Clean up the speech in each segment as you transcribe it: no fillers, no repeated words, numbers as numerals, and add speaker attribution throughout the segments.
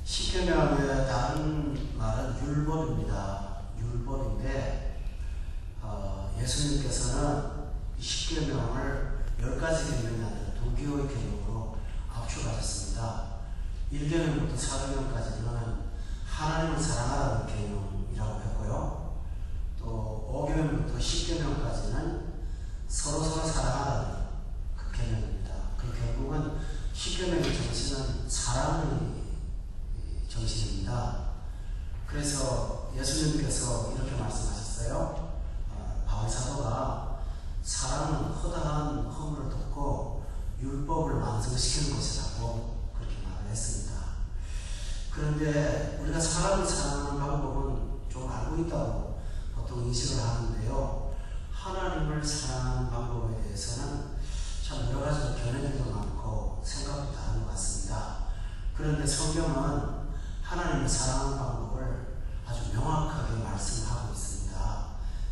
Speaker 1: 십계명의 다른 말은 율법입니다. 율법인데 예수님께서는 십계명을 10가지 계명이 아니라 2개의 계명으로 압축하셨습니다. 1계명부터 4계명까지는 하나님을 사랑하라는 계명이라고 했고요. 또 5계명부터 10계명까지는 서로 사랑하라는 그 계명입니다. 그 결국은 십계명의 정신은 사랑의 정신입니다. 그래서 예수님께서 이렇게 말씀하셨어요. 바울사도가 사랑은 허다한 허물을 덮고 율법을 완성시키는 것이라고 그렇게 말을 했습니다. 그런데 우리가 사람을 사랑하는 방법은 좀 알고 있다고 보통 인식을 하는데요. 하나님을 사랑하는 방법에 대해서는 참 여러 가지 견해들도 많고 생각도 다른 것 같습니다. 그런데 성경은 하나님을 사랑하는 방법을 아주 명확하게 말씀하고 있습니다.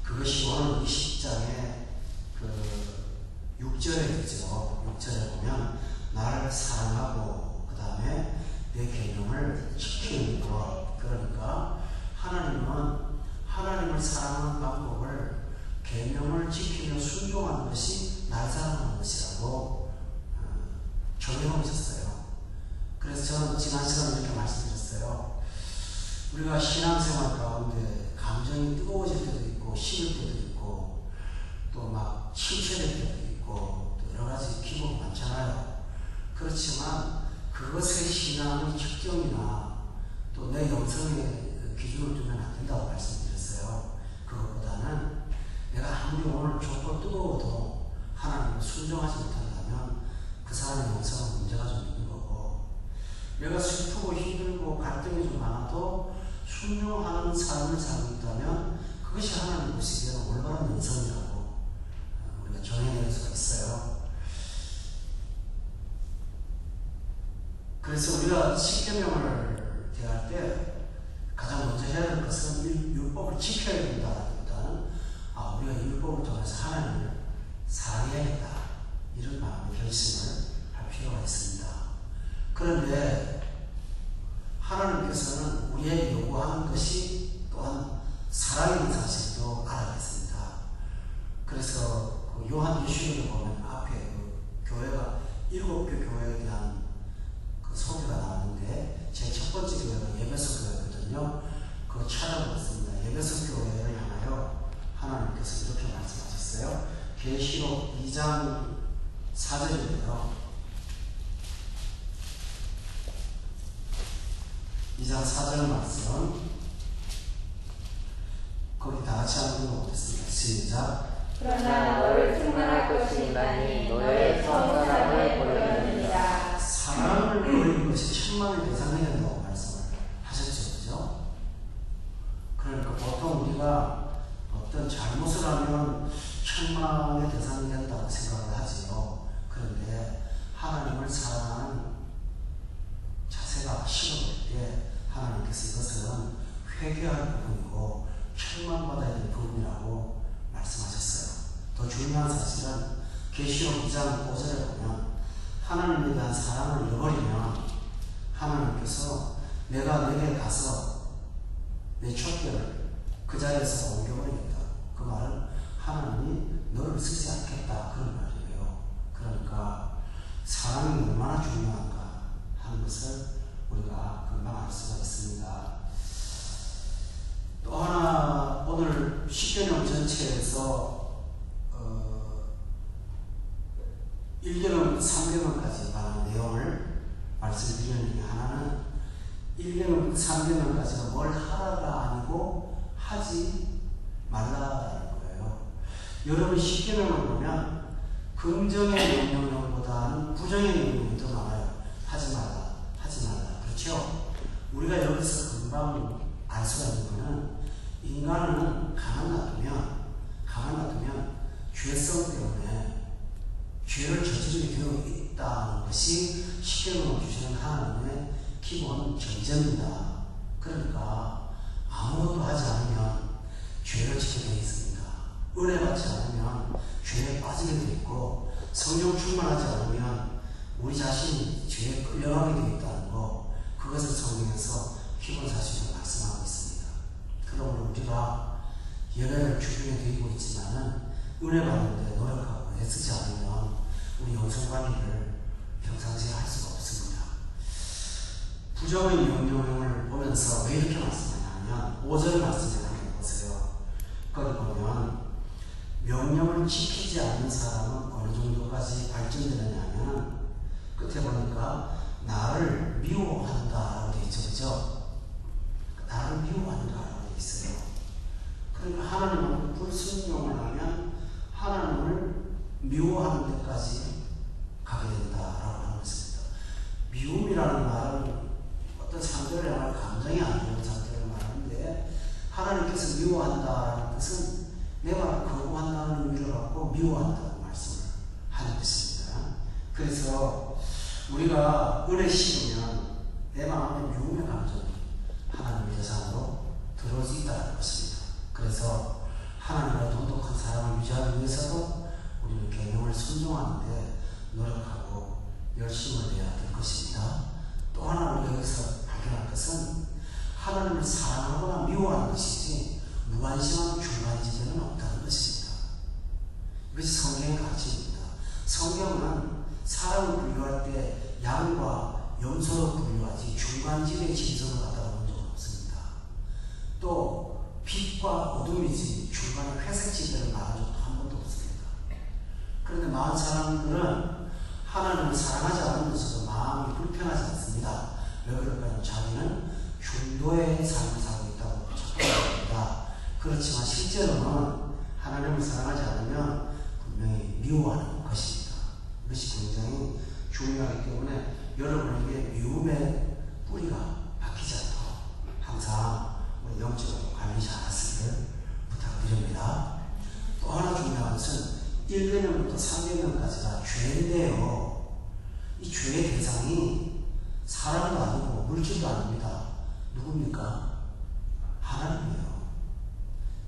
Speaker 1: 그것이 오늘 이 10장의 그 6절에 있죠. 6절에 보면 나를 사랑하고 그 다음에 내 계명을 지키는 것. 그러니까 하나님은 하나님을 사랑하는 방법을 계명을 지키며 순종하는 것이 날 사랑하는 것이라고 정해놓으셨어요. 그래서 저는 지난 시간에 이렇게 말씀드렸어요. 우리가 신앙생활 가운데 감정이 뜨거워질 때도 있고 식을 때도 있고 또 막 침체될 때도 있고 또 여러 가지 기복이 많잖아요. 그렇지만 그것의 신앙의 측정이나 또 내 영성의 기준을 두면 안 된다고 말씀드렸어요. 그것보다는 내가 아무리 오늘 좁고 뜨거워도 하나님을 순종하지 못한다면 그 사람의 영성은 문제가 좀 있는 거고, 내가 슬프고 힘들고 갈등이 좀 많아도 순종하는 삶을 살고 있다면 그것이 하나님 보시기에는 올바른 영성이라고 우리가 정해낼 수가 있어요. 그래서 우리가 십계명을 대할 때 가장 먼저 해야 될 것은 율법을 지켜야 된다기보다는 우리가 율법을 통해서 하나님을 사랑해야겠다, 이런 마음의 결심을 할 필요가 있습니다. 그런데 하나님께서는 우리에게 요구하는 것이 또한 사랑인 사실도 알아야겠습니다. 그래서 그 요한 유시를 보면 앞에 그 교회가 7개 교회에 대한 그 소개가 나왔는데 제일 첫 번째 교회가 예배소 교회거든요. 그거 찾아보았습니다. 예배소 교회를 향하여 하나님께서 이렇게 말씀하셨어요. 계시록 2장 4절인데요. 2장 4절 말씀 거기 다 같이 한번 읽어보겠습니다. 시작.
Speaker 2: 그러나 너를 충만할 것이 있나니 너의 성사랑을 버렸느니라.
Speaker 1: 사랑을 버리는 것이 천만의 대상이 된다고 말씀을 하셨죠. 그죠? 그러니까 보통 우리가 어떤 잘못을 하면 천만의 대상이 된다고 생각을 하지요. 그런데 하나님을 사랑하는 자세가 식어질 때 하나님께서 이것은 회개할 부분이고 천만받아야 될 부분이라고 말씀하셨어요. 더 중요한 사실은 계시록 2장 5절에 보면 하나님에 대한 사랑을 잃어버리면 하나님께서 내가 내게 가서 내 촛대를 그 자리에서 옮겨버리겠다. 그 말은 하나님이 너를 쓰지 않겠다, 그런 말이에요. 그러니까 사랑이 얼마나 중요한가 하는 것을 우리가 금방 알 수가 있습니다. 또 하나, 오늘 십계명 전체에서 1계명, 3계명까지 관한 내용을 말씀드리는 중에 하나는 1계명, 3계명까지가 뭘 하라가 아니고 하지 말라라는 거예요. 여러분 십계명을 보면 긍정의 명령보다는 부정의 명령이 더 많아요. 하지 말라, 하지 말라. 그렇죠? 우리가 여기서 금방 알 수가 있는 거는 인간은 가만 놔두면 죄성 때문에 죄를 저지르게 되어 있다는 것이 십계명을 주시는 하나님의 기본 전제입니다. 그러니까 아무것도 하지 않으면 죄를 지게 되어 있습니다. 은혜 받지 않으면 죄에 빠지게 되어 있고, 성령 충만하지 않으면 우리 자신이 죄에 끌려가게 되어 있다는 거, 그거 그것을 성경에서 기본 사실로 말씀하고 있습니다. 그러므로 우리가 예배를 주중에 드리고 있지만은 은혜 받는데 노력하고 애쓰지 않으면 우리 영성 관리를 평상시에 할 수가 없습니다. 부정의 명령을 보면서 왜 이렇게 말씀하냐면 5절 말씀을 한번 보세요. 거기 보면 명령을 지키지 않는 사람은 어느 정도까지 발전되느냐면 끝에 보니까 나를 미워한다라고 되어 있죠. 그죠? 나를 미워한다라고 되어 있어요. 그러니까 하나님한테 불순종을 하면 하나님을 미워하는 데까지 가게 된다라고 하는 것입니다. 미움이라는 말은 어떤 상대를 향한 감정이 안 되는 상대를 말하는데 하나님께서 미워한다라는 뜻은 내 말을 거부한다는 의미를 갖고 미워한다고 말씀을 하는 것입니다. 그래서 우리가 은혜 심으면 내 마음에 미움의 감정이 하나님의 대상으로 들어올 수 있다는 것입니다. 그래서 하나님과 돈독한 사랑을 유지하기 위해서도 우리는 계명을 순종하는데 노력하고 열심을 내야 될 것입니다. 또 하나 우리가 여기서 발견할 것은 하나님을 사랑하거나 미워하는 것이지 무관심한 중간지대는 없다는 것입니다. 이것이 성경의 가르침입니다. 성경은 사람을 분류할 때 양과 염소로 분류하지 중간지대의 진성을 갖다가 본 적은 없습니다. 또 빛과 어둠이지 중간에 회색지대를 말한 적도 한 번도 없습니다. 그런데 많은 사람들은 하나님을 사랑하지 않으면서도 마음이 불편하지 않습니다. 왜 그럴까요? 자기는 중도의 삶을 살고 있다고 착각합니다. 그렇지만 실제로는 하나님을 사랑하지 않으면 분명히 미워하는 것입니다. 이것이 굉장히 중요하기 때문에 여러분에게 미움의 뿌리가 박히지 않도록 항상 우리 영적으로 관리 잘하시기를 부탁드립니다. 또 하나 중요한 것은 1계명부터 3계명까지가 죄인데요. 이 죄의 대상이 사람도 아니고 물질도 아닙니다. 누굽니까? 하나님이에요.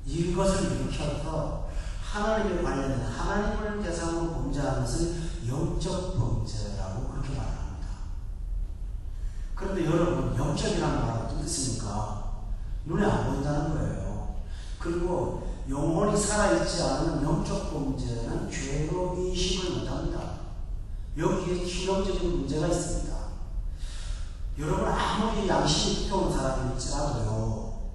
Speaker 1: 이것을 일으켜서 하나님에 관련된 하나님을 대상으로 범죄하는 것을 영적 범죄라고 그렇게 말합니다. 그런데 여러분, 영적이라는 말은 어떤 뜻입니까? 눈에 안 보인다는 거예요. 그리고 영혼이 살아있지 않은 영적 범죄는 죄로 인식을 못합니다. 여기에 기념적인 문제가 있습니다. 여러분, 아무리 양심이 두터운 사람일지라도요,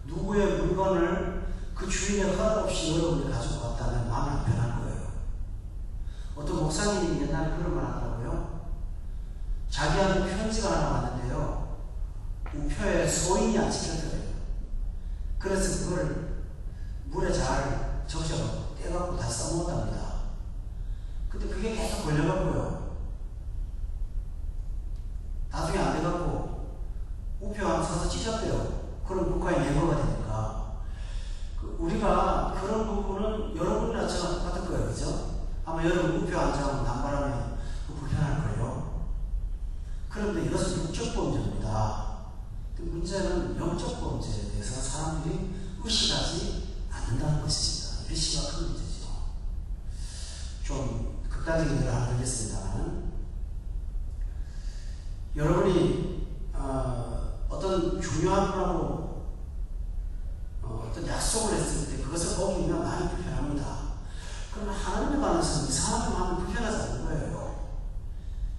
Speaker 1: 누구의 물건을 그 주인의 허락 없이 여러분이 가지고 갔다면 마음이 안 편할 거예요. 어떤 목사님이 옛날에 그런 말 하더라고요. 자기한테 편지가 하나 왔는데요, 우표에 소인이 안 찍혔더래요. 그래서 그걸 물에 잘 적셔서 떼갖고 다시 써먹었답니다. 근데 그게 계속 걸려갖고요, 나중에 안 돼갖고 우표 안 써서 찢었대요. 그럼 국가의 예고가 되니까. 우리가 그런 부분은 여러분이나 저랑 똑같을 거예요. 그죠? 아마 여러분 우표 안 잡으면 남발하면 불편할 거예요. 그런데 이것은 육적 범죄입니다. 문제는 영적 범죄에 대해서 사람들이 의식하지 않는다는 것입니다. 이게 심각한 문제죠. 좀 극단적인 예를 하나 들겠습니다만, 여러분이 어떤 중요한 분하고 어떤 약속을 했을 때 그것을 어기면 마음이 불편합니다. 그러나 하나님에 관해서는 이 사람의 마음이 불편하지 않는 거예요.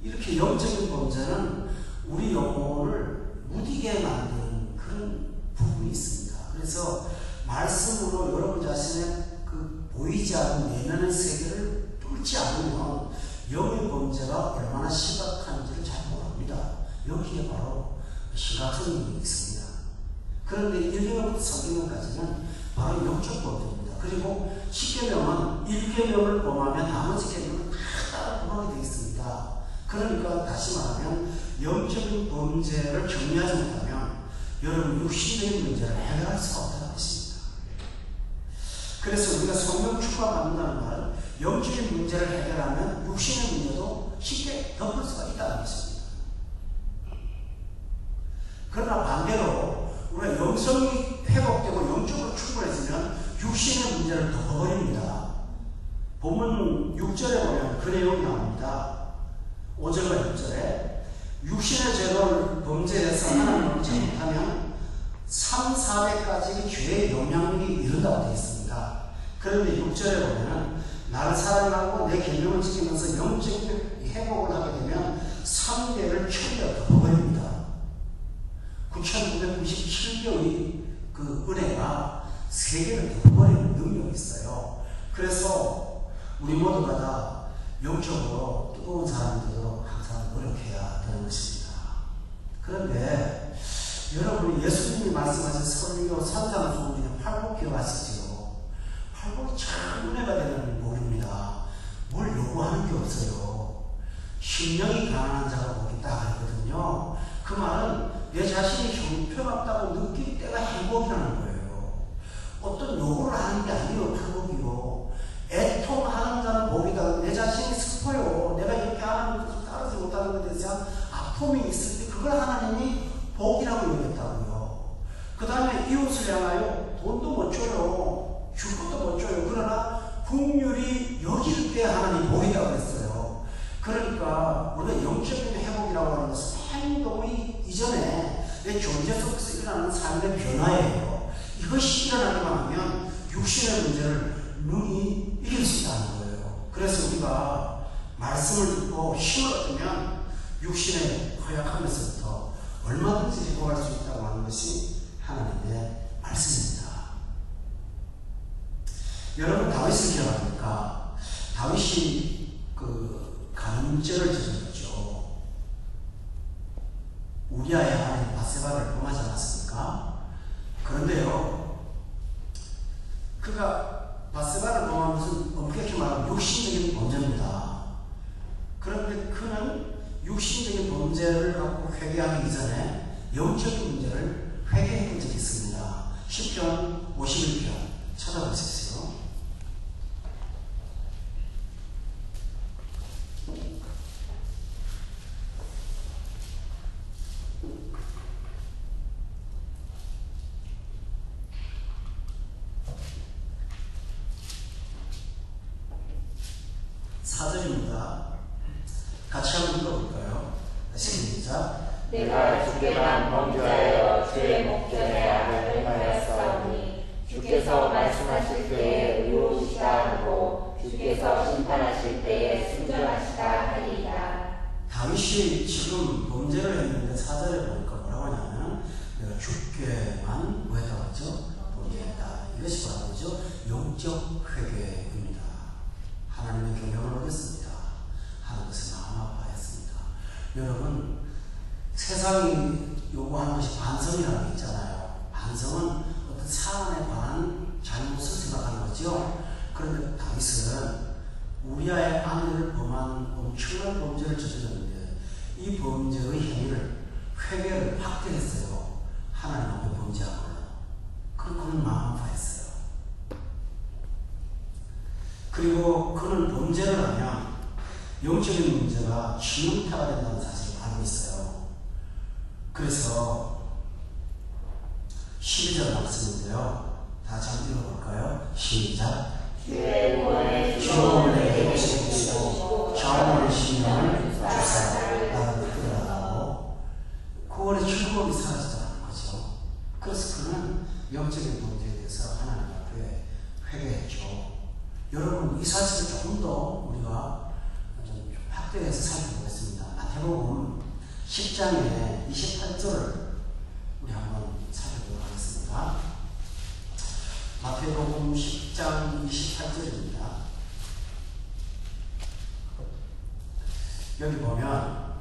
Speaker 1: 이렇게 영적인 범죄는 우리 영혼을 무디게 만드는 그런 부분이 있습니다. 그래서 말씀으로 여러분 자신의 그 보이지 않는 내면의 세계를 뚫지 않으면 영의 범죄가 얼마나 심각한지를 잘 모릅니다. 여기에 바로 심각성이 있습니다. 그런데 1계명부터 3계명까지는 바로 영적 범죄입니다. 그리고 10계명은 1계명을 범하면 나머지 계명은 다 따라 범하게 되어 있습니다. 그러니까 다시 말하면 영적인 범죄를 정리하지 못하면 여러분 육신의 문제를 해결할 수가 없다는 것입니다. 그래서 우리가 성령 축복받는다는 말은 영적인 문제를 해결하면 육신의 문제도 쉽게 덮을 수가 있다는 것입니다. 그러나 반대로 우리가 영성이 회복되고 영적으로 충분해지면 육신의 문제를 덮어버립니다. 본문 6절에 보면 그 내용이 나옵니다. 5절과 6절에 육신의 죄를 범죄에서 하나님을 잘못하면 3, 400까지 죄의 영향력이 이른다고 되어 있습니다. 그런데 6절에 보면은 나를 사랑하고 내 계명을 지키면서 영적인 회복을 하게 되면 3배를 천배가 덮어버립니다. 9,997배의 그 은혜가 3배를 덮어버리는 능력이 있어요. 그래서 우리 모두가 다 영적으로 뜨거운 사람들도 항상 노력해야 되는 것입니다. 그런데 여러분이 예수님이 말씀하신 설교 산상수훈 중에 팔복 기억하시죠? 팔복이 참 은혜가 되는 복입니다. 뭘 요구하는 게 없어요. 심령이 가난한 자가 복이 있다 그랬거든요. 그 말은 내 자신이 형편없다고 느낄 때가 행복이라는 거예요. 어떤 요구를 하는 게 아니에요. 팔복이요. 애통하는 자는 복이다. 내 자신이 슬퍼요. 내가 이렇게 하는 것을 따르지 못하는 것에 대한 아픔이 있을 때 그걸 하나님이 복이라고 여겼다고요. 그 다음에 이웃을 향하여 돈도 못 줘요. 줄 것도 못 줘요. 그러나 긍휼히 여길 때 하나님이 복이라고 했어요. 그러니까 우리가 영적인 회복이라고 하는 것은 행동의 이전에 내 존재 속에서 일어나는 삶의 변화예요. 이것이 일어나기만 하면 육신의 문제를 능히 이길 수 있다는 거예요. 그래서 우리가 말씀을 듣고 힘을 얻으면 육신의 허약함에서부터 얼마든지 회복할 수 있다고 하는 것이 하나님의 말씀입니다. 여러분 다윗을 기억합니까? 다윗이 그 간음죄를 저질렀죠. 우리아의 아내 바세바를 범하지 않았습니까? 그런데요, 그가 바세바를 범한 것은 엄격히 말하면 육신적인 범죄입니다. 그런데 그는 육신적인 범죄를 갖고 회개하기 이전에 영적인 문제를 회개했던 적이 있습니다. 시편 51편 찾아보십시오. 사절입니다. 같이 한번 읽어볼까요? 시작.
Speaker 2: 내가 주께만 범죄하여 주의 목전에 악을 행하였사오니 주께서 말씀하실 때에 의로우시다 하고 주께서 심판하실 때에 순전하시다 하리이다.
Speaker 1: 다윗이 지금 범죄를 했는데 사절에 보니까 뭐라고 하냐면 내가 주께만 뭐 했다고 했죠? 범죄했다. 이것이 바로 영적 회개입니다. 하나님의 경영을 얻었습니다. 하는 것을 마음 아파했습니다. 여러분, 세상이 요구하는 것이 반성이라는 게 있잖아요. 반성은 어떤 사안에 관한 잘못을 생각하는 거죠. 그런데 다윗은 우리아의 아내를 범한 엄청난 범죄를 저질렀는데 이 범죄의 행위를 회개를 확대했어요. 하나님 앞에 범죄한 걸로. 그리고 그는 마음 아파했어요. 그리고 그는 범죄를 하면 영적인 문제가 치명타가 된다는 사실을 알고 있어요. 그래서 12절 말씀인데요. 다 잘 읽어볼까요? 시작.
Speaker 2: 주의 구원의
Speaker 1: 주를 내게 보시고 자원의 신령을 주사 나를 끌어가고 구원의 즐거움이 사라지더라는 거죠. 그래서 그는 영적인 문제에 대해서 하나님 앞에 회개했죠. 여러분, 이 사실을 조금 더 우리가 좀 확대해서 살펴보겠습니다. 마태복음 10장의 28절을 우리 한번 살펴보도록 하겠습니다. 마태복음 10장 28절입니다. 여기 보면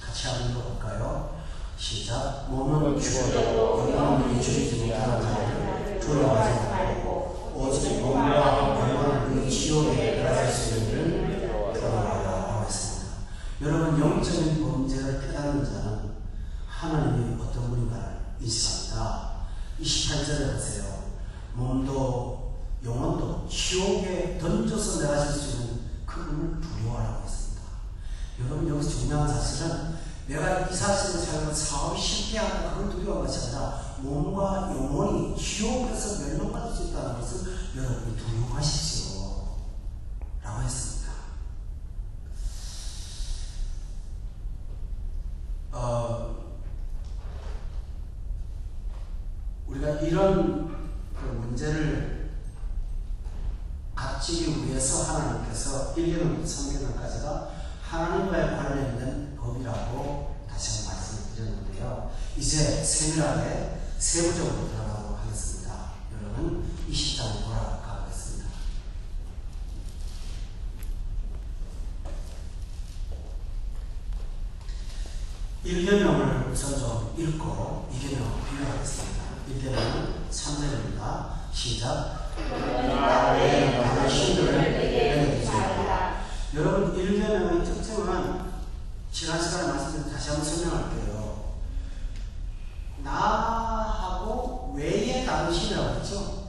Speaker 1: 같이 한번 읽어볼까요? 시작. 몸은 죽어도 영혼은 죽이지 못하는 자를 두려워하지 말고 오직 몸과 영혼을 지옥에 들어갈 수 있는 일을 두려워하라 하였습니다. 여러분, 영적인 범죄를 깨닫는 자는 하나님이 어떤 분인가를 인식합니다. 28절에 보세요. 몸도 영혼도 지옥에 던져서 내가실 수 있는 그분을 두려워하라고 했습니다. 여러분, 여기서 중요한 사실은 내가 이 사실을 살면 사업이 실패하고 그걸 두려워한 것이 아니라 몸과 영혼이 지옥에서 멸망받을 수 있다는 것을 여러분이 두려워하십시오 라고 했습니다. 우리가 이런 그 문제를 닥치기 위해서 하나님께서 1계명부터 3계명까지가 하나님과의 관련된 법이라고 다시 한번 말씀을 드렸는데요. 이제 세밀하게 세부적으로 들어가도록 하겠습니다. 여러분 20장에 돌아가겠습니다. 1계명을 우선 좀 읽고 2계명을 비교하겠습니다. 1계명은 3절입니다. 시작. 나의 신들을 내게 주시라. 여러분 1계명의 특징은 지난 시간에 말씀드린 다시 한번 설명할게요. 나하고 외에 다른 신이라고 했죠.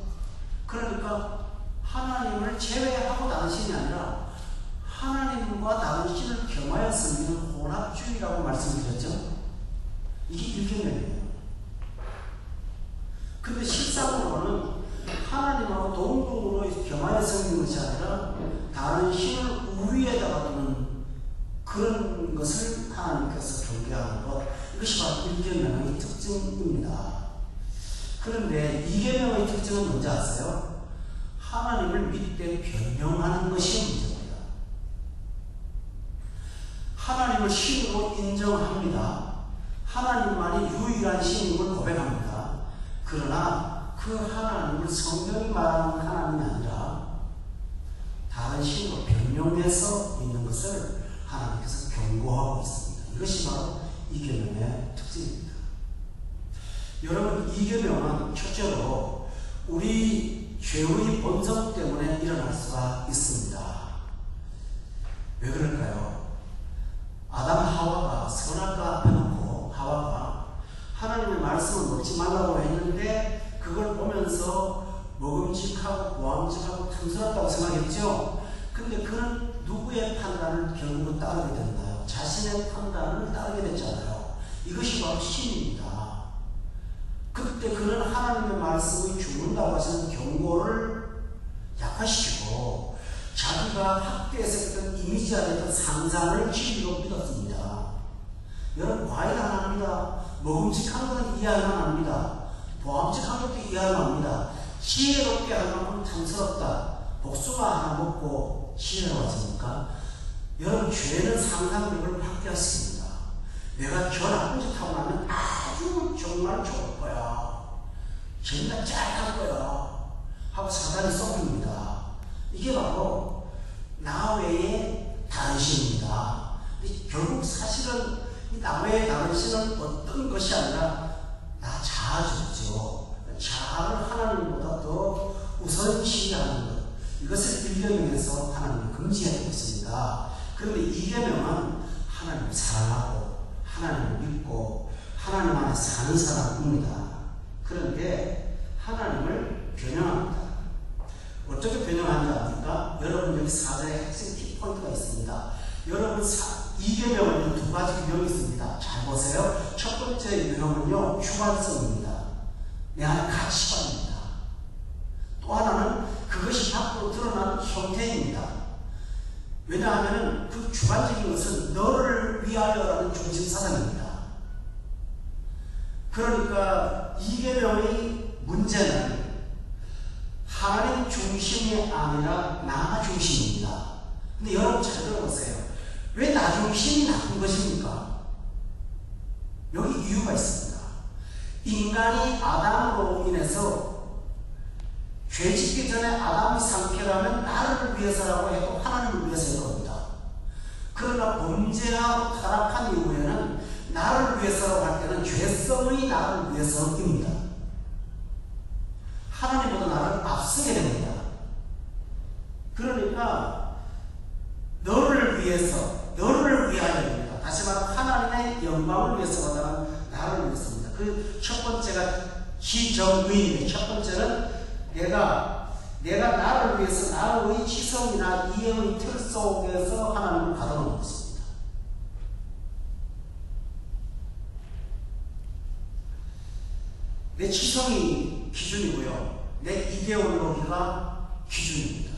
Speaker 1: 그러니까 하나님을 제외하고 다른 신이 아니라 하나님과 다른 신을 겸하여 섬기는 혼합주의라고 말씀드렸죠. 이게 1계명이에요. 근데 실상으로는 하나님하고 동등으로 겸하여 섬기는 것이 아니라 다른 신을 우위에다가 두는 그런 것을 하나님께서 경계하는 것, 이것이 바로 1계명의 특징입니다. 그런데 2계명의 특징은 뭔지 아세요? 하나님을 믿되 변명하는 것이 문제입니다. 하나님을 신으로 인정합니다. 하나님만이 유일한 신임을 고백합니다. 그러나 그 하나님을 성경이 말하는 하나님이 아니라 다른 신으로 변명해서 있는 것을 하나님께서 경고하고 있습니다. 이것이 바로 2계명의 특징입니다. 여러분 2계명은 첫째로 우리 죄의 본성 때문에 일어날 수가 있습니다. 왜 그럴까요? 아담 하와가 선악과 앞에 놓고 하와가 하나님의 말씀을 먹지 말라고 했는데 그걸 보면서 먹음직하고 보암직하고 탐스럽다고 생각했죠. 근데 그는 누구의 판단을 결국은 따르게 됐나요? 자신의 판단을 따르게 됐잖아요. 이것이 바로 신입니다. 그때 그는 하나님의 말씀이 죽는다고 하시는 경고를 약화시키고 자기가 학교에서 했던 이미지화됐던 상상을 진리로 믿었습니다. 여러분 과일 안 합니다. 먹음직한 것은 이해하면 합니다. 보암직한 것도 이해하면 합니다. 지혜롭게 할 만큼 탐스럽다. 복숭아 하나 먹고 지혜로 왔습니까? 여러분 죄는 상상력을 확대했습니다. 내가 저 나쁜 짓 하고 나면 아주 정말 좋을 거야. 정말 짤할 거야. 하고 사단이 썩입니다. 이게 바로 나 외에 다른 신입니다. 결국 사실은 이 나 외에 다른 신은 어떤 것이 아니라 나 자아죠. 자아를 하나님보다 더 우선시하는 것. 이것을 1계명에서 하나님이 금지하고 있습니다. 그런데 2계명은 하나님을 사랑하고 하나님을 믿고 하나님 안에 사는 사람입니다. 그런데 하나님을 변형합니다. 어떻게 변형하는지 압니까? 여러분 여기 4절에 핵심 키포인트가 있습니다. 여러분 2계명은 두 가지 유형이 있습니다. 잘 보세요. 첫 번째 유형은요, 주관성입니다. 내 안에 가치관입니다. 또 하나는 그것이 밖으로 드러나는 형태입니다. 왜냐하면 그 주관적인 것은 너를 위하여라는 중심사상입니다. 그러니까 2계명의 문제는 하나님 중심이 아니라 나 중심입니다. 근데 여러분 잘 들어보세요. 왜 나 중심이 나쁜 것입니까? 여기 이유가 있습니다. 인간이 아담으로 인해서 죄 짓기 전에 아담이 상태라면 나를 위해서라고 해도 하나님을 위해서일 겁니다. 그러나 범죄하고 타락한 이후에는 나를 위해서라고 할 때는 죄성의 나를 위해서입니다. 하나님보다 나를 앞서게 됩니다. 그러니까 너를 위해서, 너를 위하여입니다. 다시 말하면 하나님의 영광을 위해서보다는 나를 위해서입니다. 그 첫 번째가 지정의입니다. 첫 번째는 내가 나를 위해서 나의 지성이나 이해의 틀 속에서 하나님을 가둬놓은 것입니다. 내 지성이 기준이고요. 내 이데올로기가 기준입니다.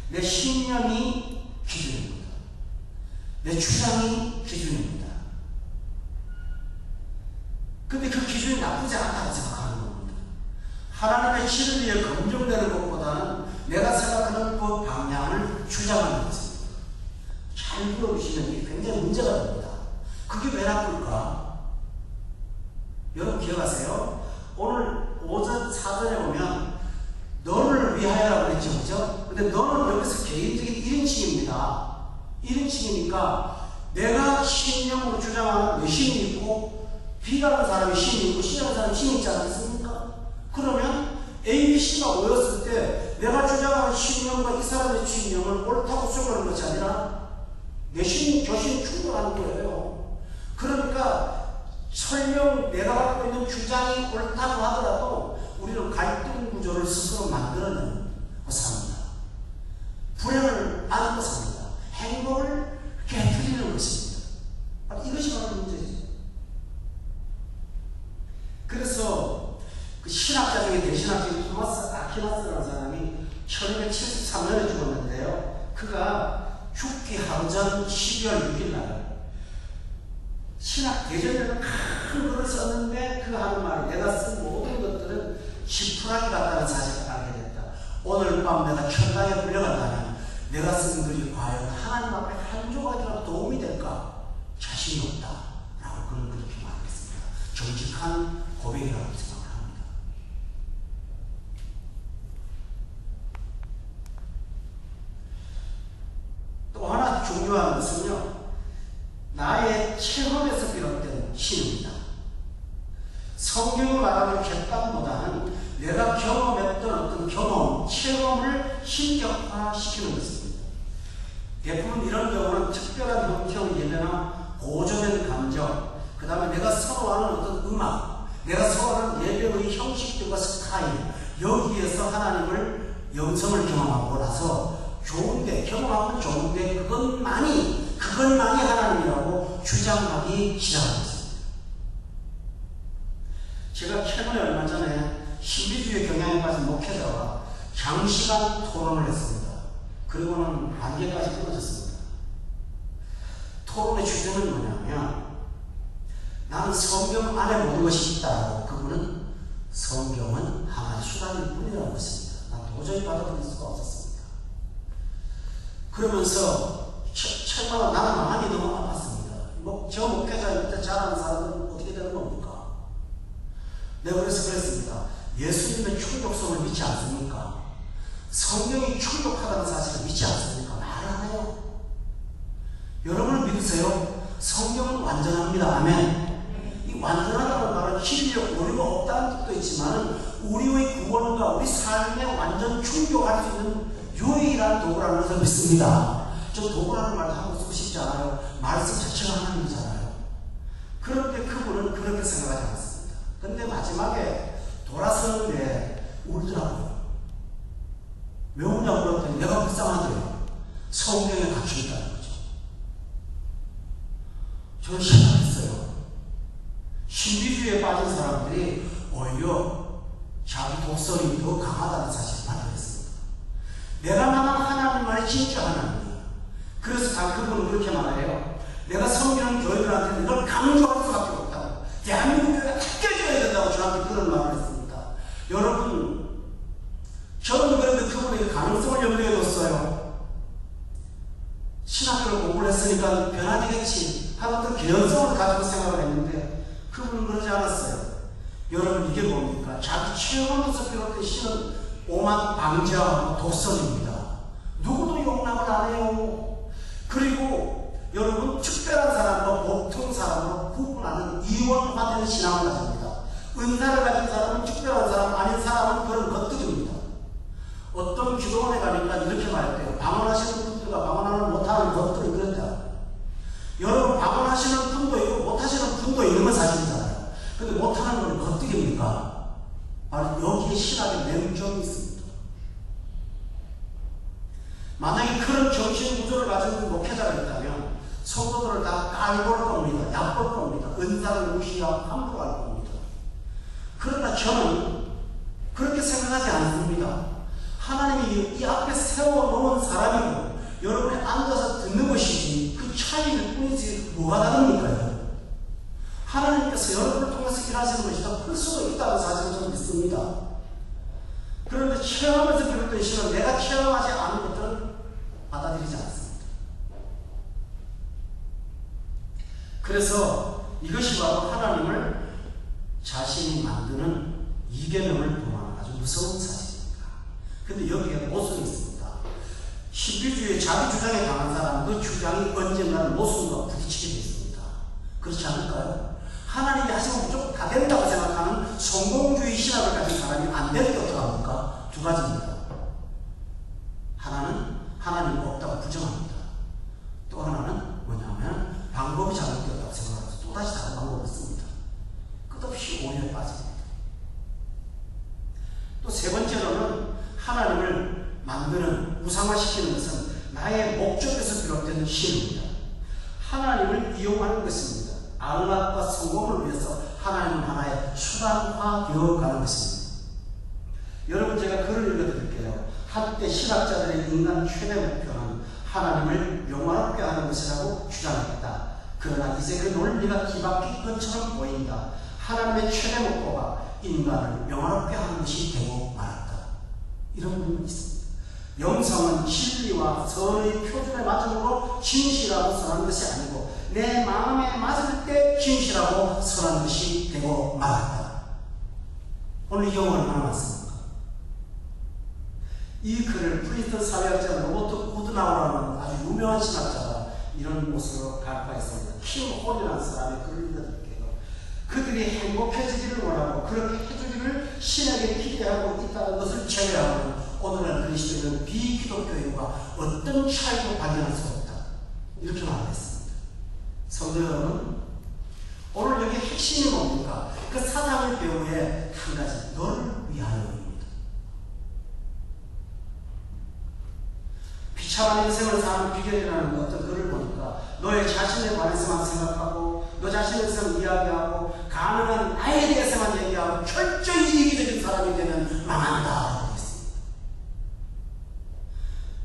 Speaker 1: 내 신념이 기준입니다. 내 주장이 기준입니다. 근데 그 기준이 나쁘지 않다고 생각하는 겁니다. 하나님의 진리에 의해 검증되는 것보다는 내가 생각하는 그 방향을 주장하는 것입니다. 잘 들어주시면 이게 굉장히 문제가 됩니다. 그게 왜 나쁠까? 여러분 기억하세요? 오늘 오전 사전에 보면 너를 위하여라고 그랬죠, 그죠? 근데 너는 여기서 개인적인 1인칭입니다. 1인칭이니까 내가 신령으로 주장하는 내 신이 있고 B라는 사람이 신이 있고 C라는 사람이 신이 있지 않습니까? 그러면 A, B, C가 모였을 때 내가 주장하는 신령과 이 사람의 신령을 옳다고 수용하는 것이 아니라 내 신, 교신이 충돌하는 거예요. 그러니까 설령 내가 갖고 있는 주장이 옳다고 하더라도 우리는 갈등 구조를 스스로 만들어내는 삽니다. 불행을 안고 삽니다. 행복을 깨뜨리는 것입니다. 이것이 바로 문제죠. 그래서 그 신학자 중에 대신학자인 토마스 아퀴나스라는 사람이 1273년에 죽었는데요. 그가 죽기 하루 전 12월 6일 날 신학 대전에는 큰 글을 썼는데 그 하는 말을 내가 쓴 모든 것들은 지푸라기 같다는 사실을 알게 됐다. 오늘 밤 내가 천당에 불려간다면 내가 쓴 글이 과연 하나님 앞에 한 조각이라도 도움이 될까? 자신이 없다. 라고 그는 그렇게 말했습니다. 정직한 고백이라고 생각을 합니다. 또 하나 중요한 것은요. 나의 체험에서 비롯된 신입니다. 성경이 말하는 객관보다는 내가 경험했던 어떤 경험, 체험을 신격화시키는 것입니다. 대부분 이런 경우는 특별한 형태의 예배나 고조된 감정, 그 다음에 내가 선호하는 어떤 음악, 내가 선호하는 예배의 형식들과 스타일, 여기에서 하나님을 영성을 경험하고 나서 좋은데, 경험하면 좋은데 그것만이 하나님이라고 주장하기 시작합니다. 제가 최근에 얼마 전에 신비주의 경향에 빠진 목회자와 장시간 토론을 했습니다. 그리고는 관계까지 끊어졌습니다. 토론의 주제는 뭐냐면 나는 성경 안에 모든 것이 있다고, 그분은 성경은 하나의 수단일 뿐이라고 했습니다. 난 도저히 받아들일 수가 없었습니다. 그러면서 정말 나는 마음이 너무 아팠습니다. 저 목회자 밑에 자라는 사람들은 어떻게 되는 겁니까? 내가 그래서 그랬습니다. 예수님의 충족성을 믿지 않습니까? 성경이 충족하다는 사실을 믿지 않습니까? 말을 안 해요. 여러분은 믿으세요? 성경은 완전합니다. 아멘. 이 완전하다는 말은 실력, 오류가 없다는 뜻도 있지만 우리의 구원과 우리 삶에 완전 충족할 수 있는 유일한 도구라는 것을 믿습니다. 저 도구라는 말도 한번 쓰고 싶지 않아요. 말씀 자체가 하나님이잖아요. 그런데 그분은 그렇게 생각하지 않습니다. 근데 마지막에 돌아서는데 울더라고요. 왜 우냐고 그랬더니 내가 불쌍하대요. 성경에 갇혀있다는 거죠. 저는 생각했어요. 신비주의에 빠진 사람들이 오히려 자기 독설이 더 강하다는 사실을 발견했습니다. 내가 만난 하나님만이 진짜 하나님이에요. 그래서 다 그분은 그렇게 말해요. 내가 섬기는 교회들한테는 이걸 강조할 수밖에 없다고. 대한민국 교회가 탁겨져야 된다고 저한테 그런 말을 했습니다. 여러분, 저는 그런데 그분에게 가능성을 염두에 뒀어요. 신학교를 공부를 했으니까 변화되겠지 하는 그 개연성을 가지고 생각을 했는데 그분은 그러지 않았어요. 여러분, 이게 뭡니까? 자기 체험에서 비롯된 신은 오만 방자하고 독설입니다. 누구도 용납을 안 해요. 그리고 여러분, 특별한 사람과 보통 사람으로 구분하는 이원화되는 신앙을 가집니다. 은사를 가진 사람은 특별한 사람, 아닌 사람은 그런 것들입니다. 어떤 기도원에 가니까 이렇게 말했대요. 방언하시는 분들과 방언하는 못하는 것들이 그렇다. 여러분, 방언하시는 분도 있고 못하시는 분도 있는 건 사실이잖아요. 근데 못하는 건 겉뜨기입니까? 바로 여기에 신학의 맹점이 있습니다. 만약에 그런 정신 구조를 가진 목회자가 있다면 성도들을 다 깔볼 겁니다. 얕볼 겁니다. 은사를 무시하고 함부로 할 겁니다. 그러나 저는 그렇게 생각하지 않습니다. 하나님이 이 앞에 세워놓은 사람이고 여러분이 앉아서 듣는 것이지 그 차이일 뿐이지 뭐가 다릅니까? 하나님께서 여러분을 통해서 일하시는 것이 더 클 수도 있다는 사실을 저는 믿습니다. 그런데 체험에서 비롯된 신은 내가 체험하지 않은 것들은 받아들이지 않습니다. 그래서 이것이 바로 하나님을 자신이 만드는 이계명을 범하는 아주 무서운 사실입니다. 근데 여기에 모순이 있습니다. 신비주의 자기 주장에 강한 사람, 그 주장이 언젠가는 모순과 부딪히게 되어 있습니다. 그렇지 않을까요? 하나님이 하시면 무조건 다 된다고 생각하는 성공주의 신학을 가진 사람이 안 되는 게 어떡합니까? 두 가지입니다. 하나는 하나님이 없다고 부정합니다. 또 하나는 뭐냐면 방법이 잘못되었다고 생각하면서 또다시 다른 방법을 씁니다. 끝없이 오해에 빠집니다. 또 세 번째로는 하나님을 만드는, 우상화시키는 것은 나의 목적에서 비롯된 신입니다. 하나님을 이용하는 것입니다. 안락과 성공을 위해서 하나님은 하나의 수단화되어 가는 것입니다. 여러분, 제가 글을 읽어드릴게요. 한때 신학자들의 인간 최대 목표는 하나님을 영화롭게 하는 것이라고 주장했다. 그러나 이제 그 논리가 뒤바뀐 것처럼 보인다. 하나님의 최대 목표가 인간을 영화롭게 하는 것이 되고 말았다. 이런 부분이 있습니다. 영성은 진리와 선의 표준에 맞음으로 진실하고 선한 것이 아니고 내 마음에 맞을 때 진실하고 선한 것이 되고 말았다. 오늘 이 경우는 얼마나 많습니까? 이 글을 프린스턴 사회학자 로버트 구드나우라는 아주 유명한 신학자가 이런 모습으로 간파했습니다. 킴 홀이라는 사람의 글을 읽어드릴게요. 그들이 행복해지기를 원하고 그렇게 해주기를 신에게 기대하고 있다는 것을 제외하고는 오늘날 그리스도인은 비기독교인과 어떤 차이도 발견할 수 없다. 이렇게 말했습니다. 성도 여러분, 오늘 여기 핵심이 뭡니까? 그 사랑의 배우의 한 가지, 너를 위하여입니다. 비참한 인생을 사는 비결이라는 어떤 글을 보니까 너의 자신에 관해서만 생각하고 너 자신에 대해서 이야기하고 가능한 나에 대해서만 얘기하고 철저히 이기적인 사람이 되면 망한다.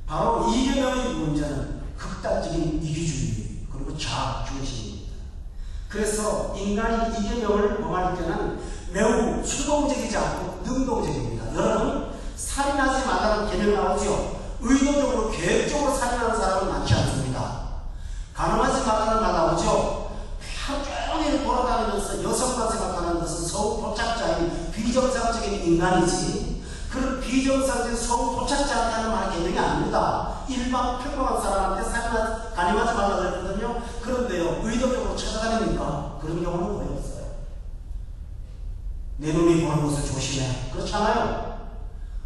Speaker 1: 바로 이계명의 문제는 극단적인 이기주의 그리고 자아 중심입니다. 그래서 인간이 이계명을 범할 때는 매우 수동적이지 않고 능동적입니다. 여러분, 살인하지 말라는 계명 나오죠? 의도적으로 계획적으로 살인하는 사람은 많지 않습니다. 가늠하지 말라는 말 나오죠? 하루 종일 돌아다니면서 여성만 생각하는 것은 서울 도착자인 비정상적인 인간이지, 그런 비정상적인 서울 도착자한테 하는 말이 개명이 아닙니다. 일반 평범한 사람한테 가늠하지 말라고 그랬거든요. 그런데요, 의도적으로 찾아다닙니까? 그런 경우는 거의 없어요. 내 눈이 보는 것을 조심해. 그렇잖아요.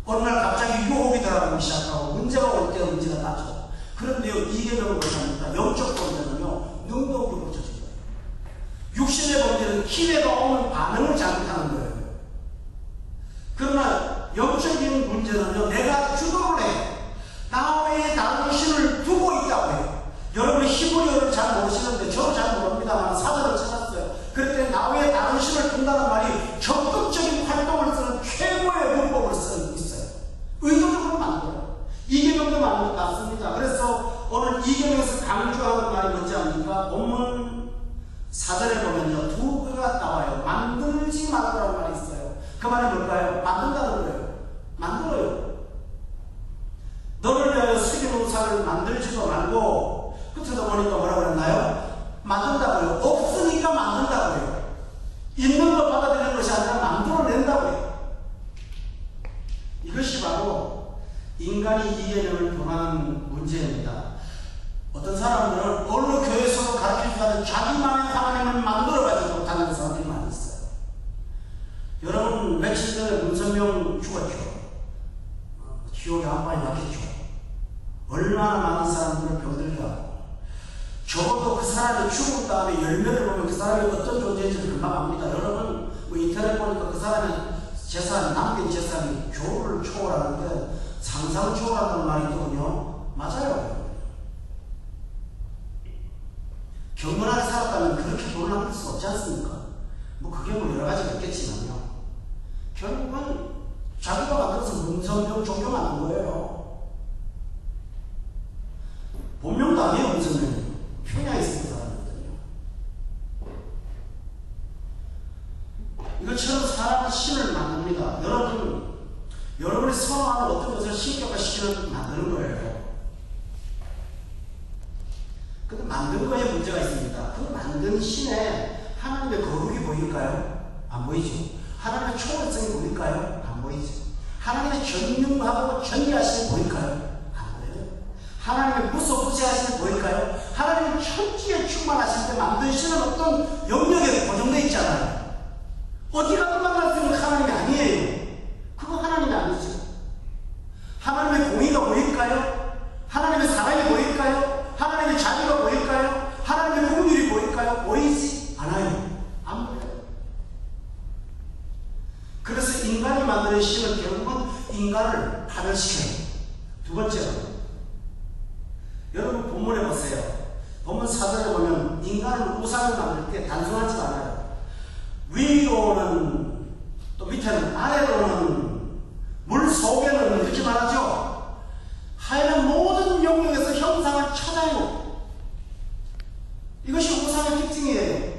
Speaker 1: 어느 날 갑자기 유혹이 들어가기 시작하고 문제가 올 때 문제가 나죠. 그런데요, 이계명은 뭐냐니까 영적 범죄는요, 능동적으로 저진 거예요. 육신의 범죄는 기회가 오는 반응을 잘못하는 거예요. 그러나 영적인 문제는요, 내가 주도를 해요. 나 외에 다른 신을 두고 있다고 해요. 여러분이 히브리어를 잘 모르시는데 저도 잘 모릅니다만 사전을 찾았어요. 그럴 때 나 외에 다른 신을 둔다는 말이 적극적인 활동을 쓰는 최고의 문법을 쓰고 있어요. 의도적으로 만들어요. 이계명도 맞습니다. 그래서 오늘 이계명에서 강조하는 말이 뭔지 압니까? 본문 4절에 보면요, 두 개가 나와요. 만들지 말라는 말이 있어요. 그 말이 뭘까요? 만든다는 거예요. 만들어요. 너를 위하여 새긴 우상을 만들지도 말고, 끝에도 보니까 뭐라고 그랬나요? 만든다고요. 없으니까 만든다고요. 있는 거 받아들이는 것이 아니라 만들어낸다고요. 이것이 바로 인간이 이계명을 범하는 문제입니다. 어떤 사람들은 어느 교회에서도 가르쳐주는 자기만의 하나님을 만들어가지 못하는 사람들이 많이 있어요. 여러분, 며칠 전에 문선명 죽었죠. 지옥에 한 방에 막혔죠. 얼마나 많은 사람들을 병들게 하고, 적어도 그 사람이 죽은 다음에 열매를 보면 그 사람이 어떤 존재인지를 금방 압니다. 여러분, 뭐 인터넷 보니까 그 사람의 재산, 남긴 재산이 교를 초월하는데 상상을 초월한다는 말이 있거든요. 맞아요. 경건하게 살았다면 그렇게 돈을 남길 수 없지 않습니까? 뭐 그게 뭐 여러 가지가 있겠지만요. 결국은 자기가 만들어서 문선명 종교 만든 거예요. 본명도 아니에요, 문선명이. 평양에 있는 사람이거든요. 이것처럼 사람은 신을 만듭니다. 여러분, 여러분이 선호하는 어떤 것을 신격화시키는 만드는 거예요. 근데 만든 거에 문제가 있습니다. 그 만든 신에 하나님의 거룩이 보일까요? 안 보이죠. 하나님의 초월성이 보일까요? 안 보이죠. 하나님의 전능하고 전리하심이 보일까요? 안 보여요. 하나님의 무소부재하심이 보일까요? 하나님의 천지에 충만하실 때 만든 신은 어떤 영역에 고정되어 있잖아요. 어디 가든 만날 수 있는 하나님이 아니에요. 그거 하나님이 아니죠. 하나님의 공의가 보일까요? 하나님의 사랑이 보일까요? 하나님의 자비가 보일까요? 하나님의 긍휼이 보일까요? 보이지 않아요. 안 보여요. 그래서 인간이 만드는 신은 결국은 인간을 파멸시켜요. 두 번째로, 여러분 본문에 보세요. 본문 4절에 보면 인간은 우상을 만들 때 단순하지 않아요. 위로는, 또 밑에는, 아래로는, 물 속에는 이렇게 말하죠. 하여간 모든 영역에서 형상을 찾아요. 이것이 우상의 특징이에요.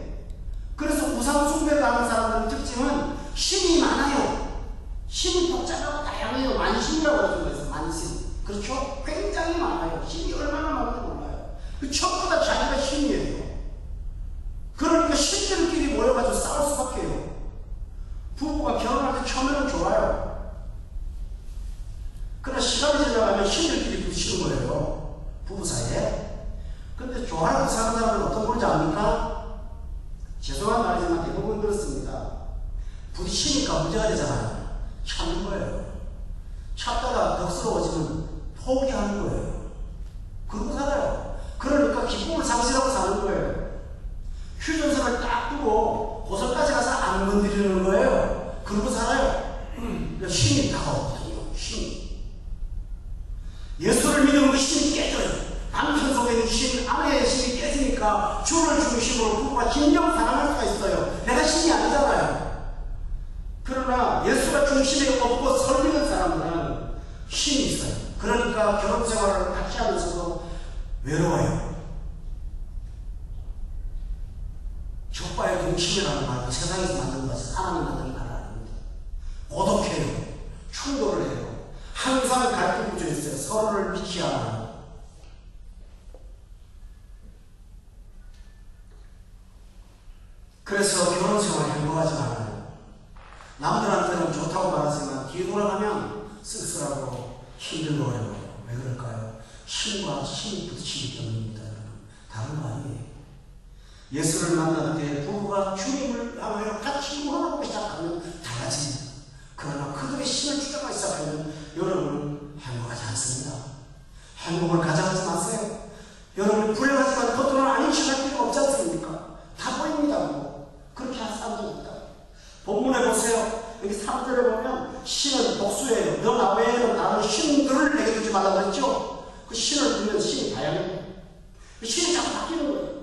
Speaker 1: 그래서 우상 숭배를 하는 사람들의 특징은 신이 많아요. 신이 복잡하고 다양해요. 만신이라고 하는 거예요. 만신. 그렇죠? 굉장히 많아요. 신이 얼마나 많은지 몰라요. 전부 다 자기가 신이에요. 그러니까 신들끼리 모여가지고 싸울 수밖에 해요. 부부가 결혼할 때 처음에는 좋아요. 그러나 시간이 지나가면 신들끼리 부딪히는 거예요. 부부 사이에. 근데 좋아하는 사는 사람은 어떤 건지 압니까? 죄송한 말이지만 대부분 그렇습니다. 부딪히니까 문제가 되잖아요. 참는 거예요. 참다가 덕스러워지면 포기하는 거예요. 그러고 살아요. 그러니까 기쁨을 상실하고 사는 거예요. 휴전선을 딱 두고 고설까지 가서 안 건드리는 거예요. 그러고 살아요. 신이 다가오거든요. 신이. 예수를 믿으면 그 신이 깨져요. 남편 속에 있는 신, 아내의 신이 깨지니까 주를 중심으로 부부가 진정 사랑할 수가 있어요. 내가 신이 아니잖아요. 그러나 예수가 중심에 없고 설리는 사람들은 신이 있어요. 그러니까 결혼 생활을 같이 하면서도 외로워요. 적과의 동심이라는 말도 세상에서 만든 것은 하나님 만든 말 아닙니다. 고독해요. 충돌을 해요. 항상 갈등 구조에 있어요. 서로를 믿지 않아요. 그래서 결혼 생활이 행복하지 않아요. 남들한테는 좋다고 말하지만 뒤에 돌아가면 쓸쓸하고 힘들어요. 왜 그럴까요? 신과 신이 부딪히기 때문입니다. 여러분. 다른 거 아니에요. 예수를 만날 때 부부가 주님을 향하여 같이 물어보기 시작하면 달라집니다. 그러나 그들의 신을 추적하기 시작하면 여러분은 행복하지 않습니다. 행복을 가져가지 마세요. 여러분이 불행하지만 겉으로는 아닌 척할 필요가 없지 않습니까? 다 보입니다. 뭐. 그렇게 한 사람도 있다. 본문에 보세요. 여기 3절에 보면 신은 복수예요. 너 나 외에는 다른 신들을 내게 두지 말라고 했죠. 그 신을 두면 신이 다양해요. 신이 자꾸 바뀌는 거예요.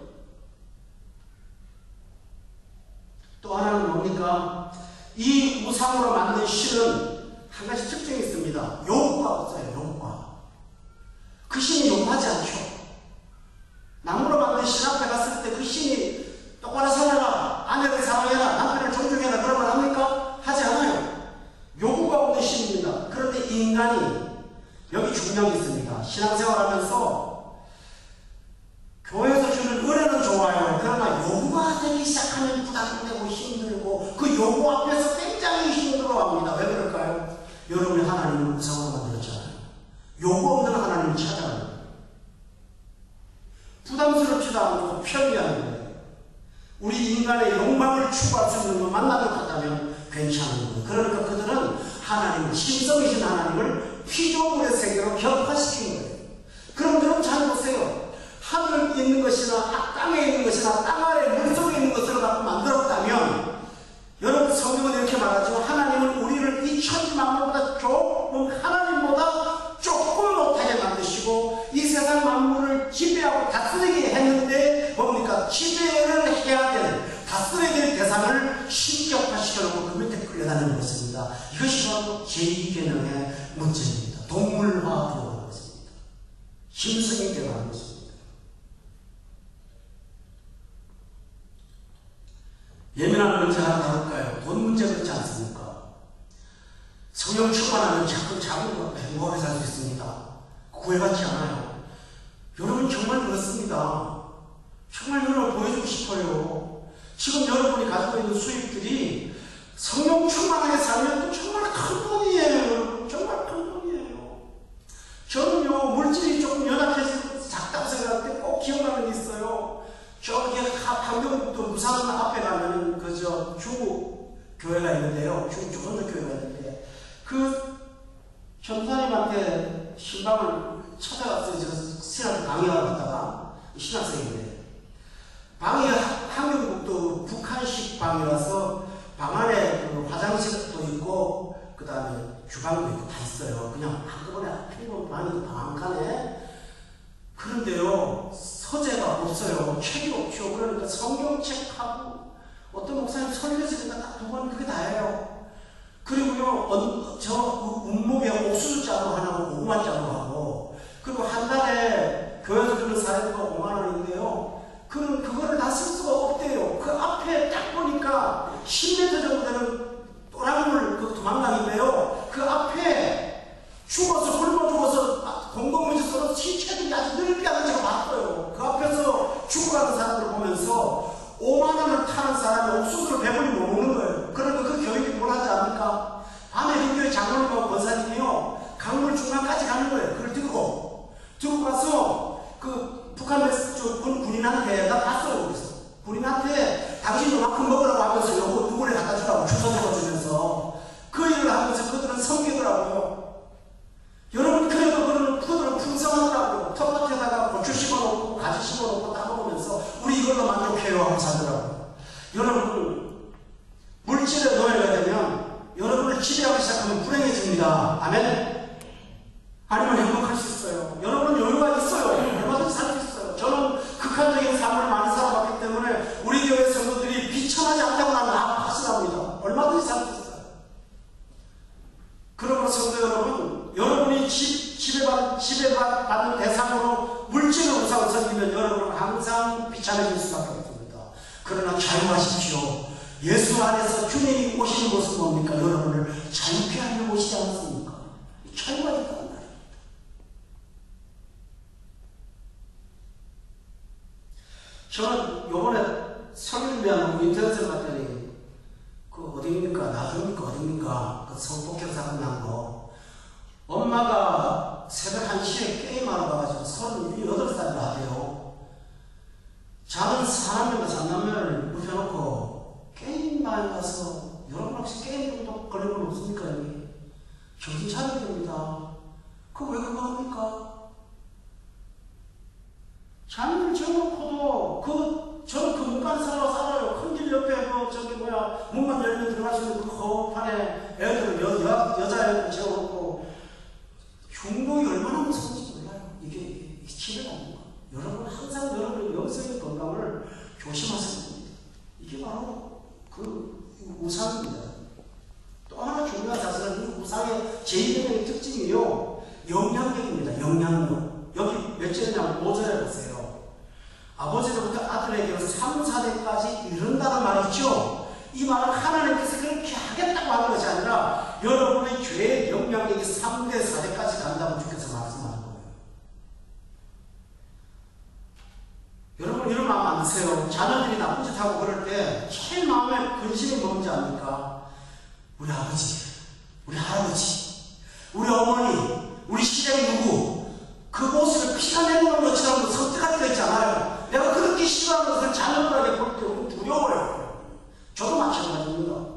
Speaker 1: 또 하나는 뭡니까? 이 우상으로 만든 신은 한 가지 특징이 있습니다. 요구가 없어요. 요구가. 그 신이 요구하지 않죠. 나무로 만든 신 앞에 갔을 때 그 신이 똑바로 살아라, 아내를 사랑해라, 남편을 존중해라 그러면 합니까? 하지 않아요. 요구가 없는 신입니다. 그런데 인간이 여기 중요한 게 있습니다. 신앙생활하면서 교회에서 주는 은혜는 좋아요. 그러나 요구가 되기 시작하면 부담되고 힘들고 그 요구 앞에서 굉장히 힘들어합니다. 왜 그럴까요? 여러분이 하나님을 우상으로 만들었잖아요. 요구 없는 하나님을 찾아갑니다. 부담스럽지도 않고 편리한 거예요. 우리 인간의 욕망을 추구할 수 있는 것 만나는 것 같다면 괜찮은 거예요. 그러니까 그들은 하나님을, 신성이신 하나님을 피조물의 세계로 격화시킨 거예요. 그럼 여러분 잘 보세요. 하늘에 있는 것이나 땅에 있는 것이나 땅 아래 물속에 있는 것을 갖고 만들었다면 여러분 성경은 이렇게 말하죠. 하나님은 우리를 이 천지 만물보다 조금 하나님보다 조금 못하게 만드시고 이 세상 만물을 지배하고 다스리게 했는데 뭡니까? 지배를 해야 될 다스려야 될 대상을 신격화시켜놓고 그 밑에 끌려다니는 것입니다. 이것이 바로 제2계명의 문제입니다. 동물화 들어가는 것입니다. 힘성이 들어가는 것입니다. 예민한 문제 하나 다룰까요? 돈 문제 그렇지 않습니까? 성령 충만하면 작은 것도 행복하게 살 수 있습니다. 구애받지 않아요. 여러분 정말 그렇습니다. 정말 여러분을 보여주고 싶어요. 지금 여러분이 가지고 있는 수입들이 성령 충만하게 살면 또 정말 큰 돈이에요. 정말 큰 돈이에요. 저는요, 물질이 조금 연약해서 작다고 생각할 때 꼭 기억나는 게 있어요. 저기 한경북도 부산 앞에 가면 그저 중국 교회가 있는데요. 중국 헌덕교회가 있는데 그 전사님한테 신방을 찾아갔어요. 제가 신학 강의하러 갔다가 신학생인데 방이 한경북도 북한식 방이라서 방 안에 그 화장실도 있고 그 다음에 주방도 있고 다 있어요. 그냥 한꺼번에 한 방이 방 한 칸에. 그런데요, 서재가 없어요. 책이 없죠. 그러니까 성경책하고 어떤 목사님 설교지니까 딱 두 권 그게 다예요. 그리고요, 저 운목에 옥수수 자루 하나고 고구마 자루하고 그리고 한 달에 교회에서 주는 사례비가 5만 원인데요. 그거를 다 쓸 수가 없대요. 그 앞에 딱 보니까 10m 정도 되는 또랑물 그 도망강인데요. 그 앞에 죽어서 굶어 죽어서 공동묘지 썰어서 시체들이 아주 넓게 하는 제가 봤어요. 그 앞에서 죽어가는 사람들을 보면서 5만 원을 타는 사람이 옥수수를 배불리 못 먹는 거예요. 그러니까 그 교육이 뭘 하지 않습니까? 밤에 현교회 장로님하고 권사님이요, 강물 중간까지 가는 거예요. 그걸 들고 가서 그 북한 군인한테 나 봤어요. 거기서 군인한테 당신 요만큼 먹으라고 하면서 요거 누구를 갖다 주라고 주워 적어주면서 그 일을 하면서 그들은 섬기더라고요. 여러분, 그래도 그들은 풍성하더라고요. 텃밭에다가 고추 심어놓고 가지 심어놓고 따먹으면서 우리 이걸로 만족해요 하고 사더라고요. 여러분, 물질의 노예가 되면 여러분을 지배하기 시작하면 불행해집니다. 아멘? 아니면 행복할 수 있어요. 여러분 여유가 있어요. 얼마든지 살 수 있어요. 저는 극한적인 삶을 많이 살아봤기 때문에 우리 교회 성도들이 비천하지 않다고 나는 확신합니다. 얼마든지 살 수 있어요. 그러므로 성도 여러분, 여러분이 지배받는 대상으로 물질을 우상 섬기면 여러분은 항상 비참해질 수밖에 없습니다. 그러나 자유하십시오. 예수 안에서 주님이 오시는 것은 뭡니까? 여러분을 자유케 하려 오시지 않습니까? 자유가 있다는 말입니다. 저는 요번에 설교를 인터넷을 봤더니 그 어디입니까? 나중입니까? 어디입니까? 그 성폭행 사건 난 거. 엄마가 새벽 1시에 게임하러 가가지고 38살을 하대요. 작은 사남매가 삼남매를 눕혀놓고 게임방에 가서 여러분 혹시 게임 중독 걸린 건 없습니까? 여기? 정신 차려야 됩니다. 그거 왜 그거 합니까? 자녀를 지어놓고도 저는 그 문간 살아요. 큰 길 옆에 문만 열면 들어갈 수 있는 그 거판에 애들을 여자애들 지어놓고 중독이 얼마나 무서운지 몰라요. 이게 치료가 여러분 항상 여러분의 영성의 건강을 조심하셔야 됩니다. 이게 바로 그 우상입니다. 또 하나 중요한 사실은 이 우상의 제2명의 특징이요, 영향력입니다. 영향력. 여기 몇 절이냐면 5절에 보세요. 아버지로부터 아들에게 3, 4대까지 이른다는 말이죠. 이 말은 하나님께서 그렇게 하겠다고 하는 것이 아니라 여러분의 죄의 영향력이 3대, 4대까지 간다고 주께서 말씀하는 거예요. 여러분 이런 마음 안 드세요. 자녀들이 나쁜 짓 하고 그럴 때 제일 마음에 근심이 뭔지 압니까? 우리 아버지, 우리 할아버지, 우리 어머니, 우리 시댁 누구 그 모습을 피가 내놓는 것처럼 선택할 때 있잖아요. 내가 그렇게 싫어하는 것을 자녀들에게 볼 때 두려워요. 저도 마찬가지입니다.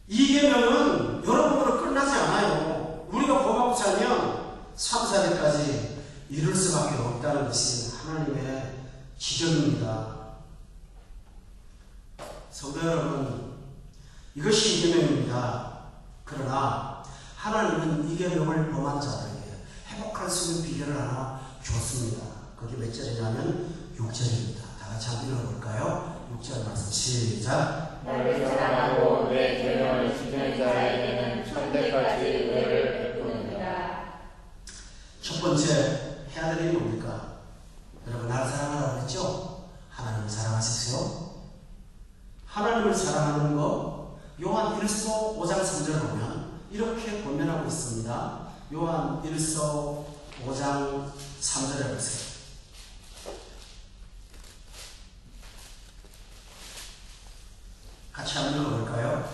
Speaker 1: 이 계명은 여러분으로 끝나지 않아요. 우리가 범하고 살면 3, 4대까지 이룰 수밖에 없다는 것이 하나님의 지적입니다. 성도 여러분, 이것이 이 계명입니다. 그러나 하나님은 이 계명을 범한 자들에게 회복할 수 있는 비결을 하나 줬습니다. 그게 몇 절이냐면 6절입니다. 다 같이 한번 읽어볼까요? 6절 말씀 시작.
Speaker 2: 나를 사랑하고 내 계명을 지키는 자에게는 천대까지 은혜를 베푸느니라.
Speaker 1: 첫 번째 해야 될 일이 뭡니까? 여러분 나를 사랑하라고 했죠? 하나님을 사랑하십시오. 하나님을 사랑하는 거, 요한 1서 5장 3절을 보면 이렇게 권면하고 있습니다. 요한 1서 5장 3절에 보세요. 같이 한번 읽어볼까요?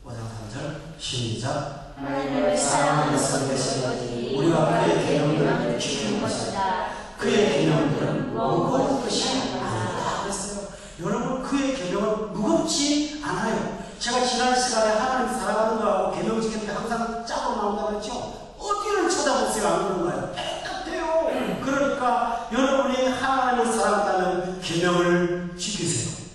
Speaker 1: 5장 3절 시작.
Speaker 2: 하나님을 사랑하는 것이
Speaker 1: 우리가 그의 계명들을 지키는 것이다. 그의 계명들은 무거운 것이 아니다. 그랬어요. 여러분, 그의 계명은 무겁지 않아요. 제가 지난 시간에 하나님 사랑하는 거하고 계명 지키는 게 항상 짝으로 나온다고 했죠. 어디를 찾아보세요. 안 그런가요? 똑같아요. 그러니까 여러분이 하나님을 사랑한다면 계명을 지키세요.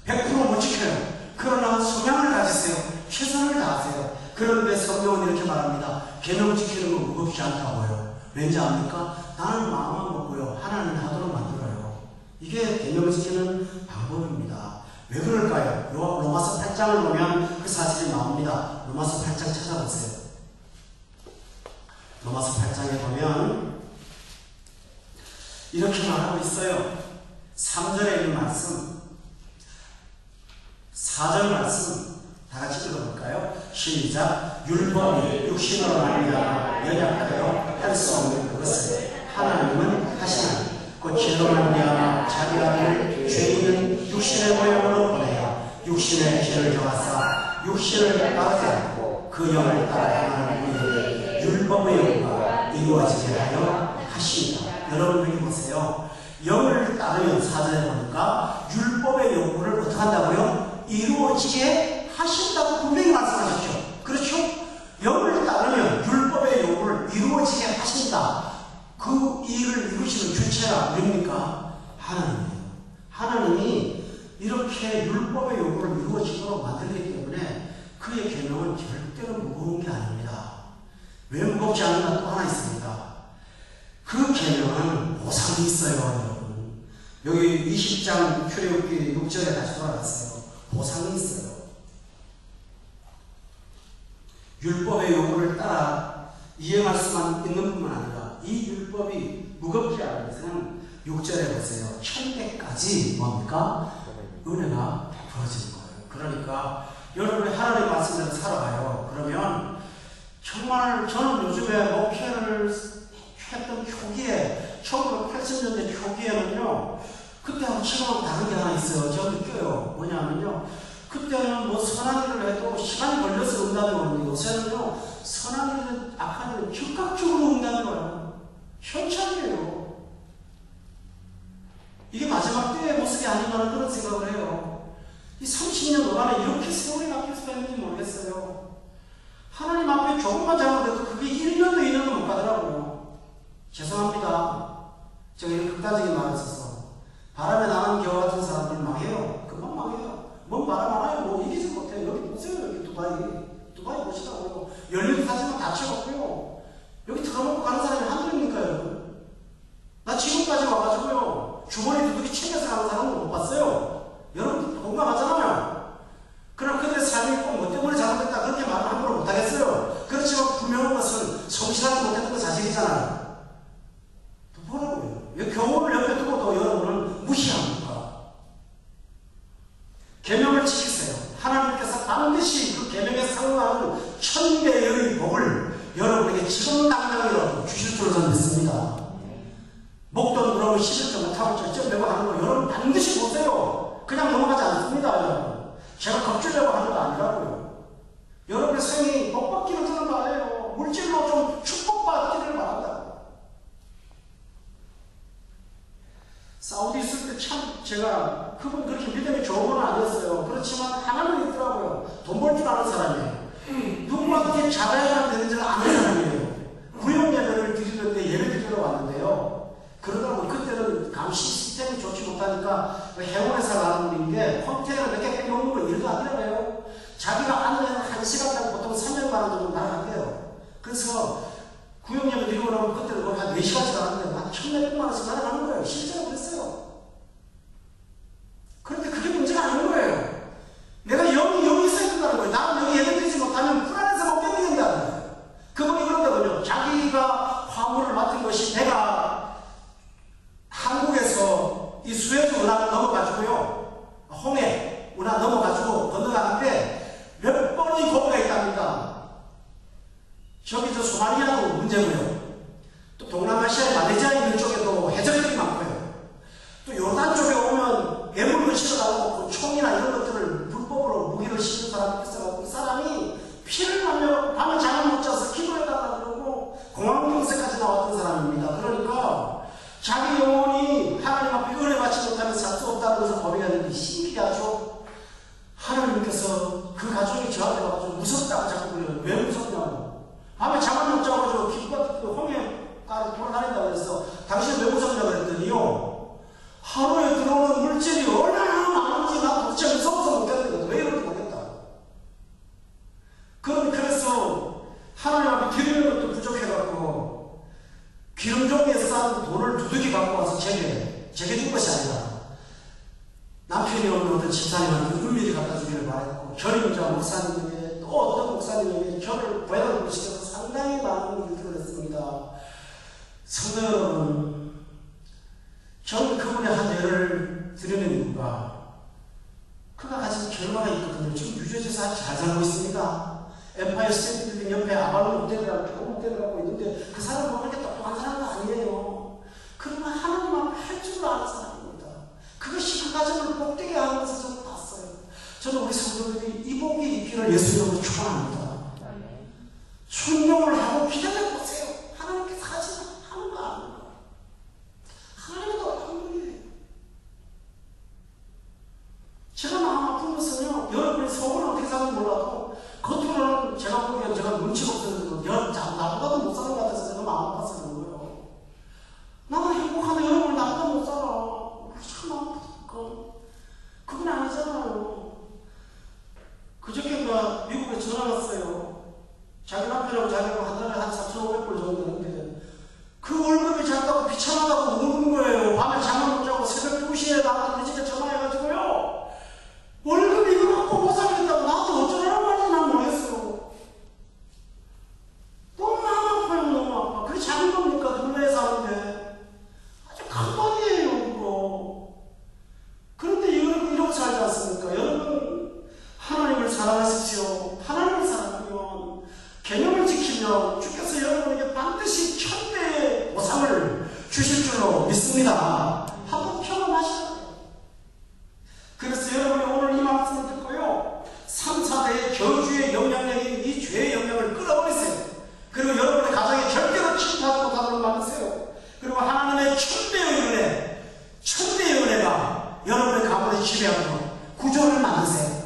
Speaker 1: 100% 못 지켜요. 그러나 성향을 가지세요. 최선을 다하세요. 그런데 성경은 이렇게 말합니다. 계명 지키는 건 무겁지 않다고요. 왠지 압니까? 나는 마음만 먹고요. 하나님 하도록 만들어요. 이게 계명 지키는 방법입니다. 왜 그럴까요? 로마서 8장을 보면 그 사실이 나옵니다. 로마서 8장 찾아보세요. 로마서 8장에 보면 이렇게 말하고 있어요. 3절에 있는 말씀, 4절 말씀 다 같이 읽어볼까요? 시작. 율법이 육신으로 말미암아 연약하여 할 수 없는 그것을 하나님은 하시나니 곧 죄로 말미암아 자기 아들을 죄 있는 육신의 모양으로 보내어 육신의 죄를 정하사 육신을 따르지 않고 그 영을 따라 행하는 이에게 율법의 영과 이루어지게 하여 하십니다. 여러분 여기 보세요. 영을 따르면 4절에 보니까 율법의 요구를 어떻게 한다고요? 이루어지게 하신다고 분명히 말씀하셨죠. 그렇죠? 영을 따르면 율법의 요구를 이루어지게 하신다. 그 일을 이루시는 주체가 누굽니까? 하나님이에요. 하나님이 이렇게 율법의 요구를 이루어지도록 만들기 때문에 그의 계명은 절대로 무거운 게 아닙니다. 왜 무겁지 않은가 또 하나 있습니다. 그 계명은 보상이 있어요, 여러분. 여기 20장 출애굽기 6절에 다시 돌아갔어요. 보상이 있어요. 율법의 요구를 따라 이행할 수만 있는 뿐만 아니라 이 율법이 무겁지 않은 것은 6절에 보세요. 천대까지 뭡니까? 은혜가 베풀어지는 거예요. 그러니까 여러분이 하나님의 말씀대로 살아가요. 그러면 정말 저는 요즘에 목회를 했던 초기에 1980년대 초기에는요. 그때하고 지금은 다른 게 하나 있어요. 제가 느껴요. 뭐냐면요. 그때는 뭐 선한 일을 해도 시간이 걸려서 응답이 오는데 요새는요. 선한 일은 악한 일은 즉각적으로 응답이 와요. 현찰이에요. 이게 마지막 때의 모습이 아닌가 그런 생각을 해요. 이 30년 동안에 이렇게 세월이 바뀔 수가 있는지 모르겠어요. 하나님 앞에 조금만 잘못해도 그게 1년도 2년도 못 가더라고요. 죄송합니다. 제가 이런 극단적인 말을 써서. 바람에 나는 겨와 같은 사람들 망해요. 금방 망해요. 뭔 바람 안 와요. 뭐 이기지 못해요. 여기 보세요. 여기 두바이 보시라고요. 열리도 사지만 다쳐갖고요. 여기 들어먹고 가는 사람이 한둘입니까, 여러분? 나 지금까지 와가지고요. 주머니 두둑이 챙겨서 가는 사람은 못 봤어요. 여러분 공감하잖아요. 그럼 그들의 삶이 꼭 뭐 때문에 잘못됐다 그렇게 말을 함부로 못하겠어요. 그렇지만 분명한 것은 성실하지 못했던 건 사실이잖아요. 또 뭐라고요? 경험을 옆에 두고도 여러분은 무시합니까? 계명을 지키세요. 하나님께서 반드시 그 계명에 상응하는 1000배의 복을 여러분에게 지금 당장이라도 주실 줄로 저는 믿습니다. 목돈 물어보면 11점 못하고 절정 내고 하는 거 여러분 반드시 보세요. 그냥 넘어가지 않습니다. 여러분. 제가 겁주려고 하는 거 아니라고요. 여러분의 생이 복받기를 저는 바라요. 물질로 좀 축복받기를 바란다. 사우디 있을 때 참 제가 그분 그렇게 믿음이 좋은 건 아니었어요. 그렇지만 하나는 있더라고요. 돈 벌 줄 아는 사람이에요. 누구한테 잘해야 되는 줄 아는 사람이에요. 구역 예배를 드리는데 예배 드리러 왔는데요. 그러더라고요. 그때는 감시 시스템이 좋지 못하니까 해원에서 가는 분인데 컨테이너 몇 개 빼놓는 건 일도 아니라고요. 자기가 앉는 1시간당 보통 300만 원 정도 나가는데요. 그래서 구역 예배 드리고 나면 그때는 거의 한 4시간씩 가는데 한 1,100만 원씩 날아가는 거예요. 실제로 그랬어요. 그런데 그게 문제가 아닌 거예요. 내가 여기 있어야 된다는 거예요. 나는 여기 예배 드리지 못하면 불안해서 못 견디는다는 거예요. 그분이 그러더군요. 자기가 화물을 맡은 것이 배가 한국에서 이 수에즈 운하를 넘어가지고요. 홍해 운하 넘어가지고 건너가는데 몇 번의 고비가 있답니다. 저기 저 소말리아도 문제고요. 또 동남아시아의 말레이시아 있는 쪽에도 해적들이 많고요. 또 요르단 쪽에 오면 애물을 실어가고 총이나 이런 것들을 불법으로 무기를 실는 사람이 있어가지고 이 사람이 피를 날려 밤에 잠을 못 자서 기도해달라 그러고 공황경세까지 나왔던 사람입니다. 그러니까 자기 영혼이 하나님 앞에 은혜 받지 못하면 살 수 없다는 것을 고백했는데 신기하죠. 하나님께서 그 가족이 저한테 와서 무섭다고 자꾸 그래요. 왜 무섭냐고. 밤에 잠을 못 자고 저 길과 홍해 가로 돌아다닌다고 해서 당신 왜 무섭냐고 그랬더니요. 하루에 들어오는 물질이 얼마나 많은지 나 도대체 무서워서 못겠는 왜 이렇게 못겠다. 그래서 하나님 앞에 드리는 것도 부족해갖고 기름종이에 싼 돈을 두둑이 갖고 와서 제게 준 것이 아니라 남편이 오는 어떤 집사님한테 은밀히 갖다 주기를 바랬고 결임자 목사님에게 또 어떤 목사님에게 저를 보양을 시켜서 상당히 많은 일들을 했습니다. 성도 여러분, 저는 그분의 한 예를 드리는 이유가 그가 가진 결과가 있거든요. 지금 유저지사 잘 살고 있습니다. 엠파이어 스테이트 빌딩 옆에 아발론 호텔이라고 좋은 호텔을 갖고 있는데 그 사람은 그렇게 똑똑한 사람도 아니에요. 그러나 하나님 앞에 할 줄 아는 사람입니다. 그것이 그 가정을 복되게 하는 것을 저는 봤어요. 저는 우리 성도들이 이 복이 있기를 예수님으로 축원합니다. 순종을 하고 기다려보세요. 하나님께서 하는 거 아닌가? 하나님은 어떤 분이에요? 제가 마음 아픈 것은요, 여러분이 속을 어떻게 사는지 몰라도 겉으로는 제가 보기엔 제가 눈치가 없었는데 나보다도 못 사는 것 같아서 제가 마음 아파서 그런 거예요. 나는 행복한데 여러분이 나보다 못 살아. 참 마음 아프니까. 그건 아니잖아요. 그저께가 미국에 전화 왔어요. 자기 남편하고 자기가 한 달에 한 4,500불 정도 되는데 그 월급이 작다고 비참하다고 우는 거예요. 밤에 잠을 못 자고 새벽 2시에 나한테 우리 집에 전화해가지고요. 월급이 이거 갖고 못 살겠다고 나한테 어쩌라는 말인지 난 모르겠어요. 너무 마음 아파요. 너무 아파. 그게 작은 겁니까? 동네에 사는데. 아주 큰 돈이에요 그거. 그런데 여러분 이러고 살지 않습니까? 여러분 하나님을 사랑하십시오. 하나님을 사랑하면 개념을 지키면 주께서 여러분에게 반드시 천대의 보상을 주실 줄로 믿습니다. 한번 경험하시라고요. 그래서 여러분이 오늘 이 말씀을 듣고요. 3, 4대의 저주의 영향력인 이 죄의 영향을 끌어버리세요. 그리고 여러분의 가정에 절대로 침투하지 못하도록 만드세요. 그리고 하나님의 천대의 은혜가 여러분의 가문에 지배하도록 구조를 만드세요.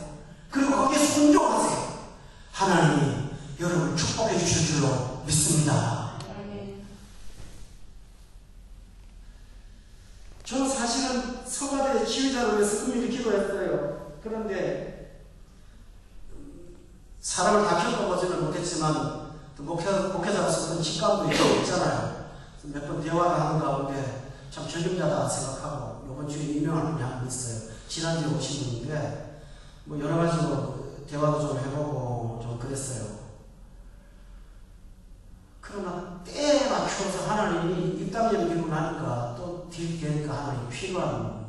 Speaker 1: 그리고 거기에 순종하세요. 하나님이 여러분을 축복해 주실 줄로 믿습니다. 저는 사실은 서가대 지휘자로 해서 은밀히 기도했어요. 그런데 사람을 다 겪어보지는 못했지만 목회자로서 그런 직감도 있잖아요. 몇 번 대화를 하는 가운데 참 전임자다 생각하고 이번 주에 임명하는 분이 한 분 있어요. 지난주에 오신 분인데 뭐 여러 가지로 대화도 좀 해보고 좀 그랬어요. 그러나 때에 맞춰서 하나님이 입당 연기고 나니까 또 뒤되니까 하나님이 필요한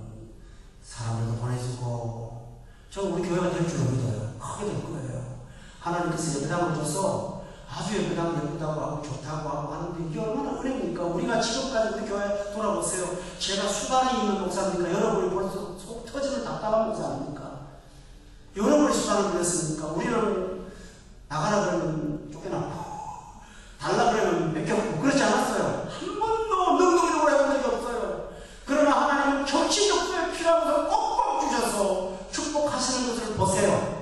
Speaker 1: 사람들도 보내주고 저는 우리 교회가 될 줄을 믿어요. 크게 될 거예요. 하나님께서 예배당을 줘서 아주 예배당 예쁘다고 하고 좋다고 하고 하는데 이게 얼마나 은혜입니까? 우리가 지금까지 우리 교회 돌아보세요. 제가 수단이 있는 목사입니까? 여러분이 벌써 속 터지는 답답한 목사 아닙니까? 여러분이 수단을 그랬습니까? 우리는 나가라 그러면 쫓겨나고 달라 그러면 맡겨놓고 그렇지 않았어요. 한 번도 능동적으로 해본 적이 없어요. 그러나 하나님은 정치적도에 필요한 것을 꼭꼭 주셔서 축복하시는 것을 보세요.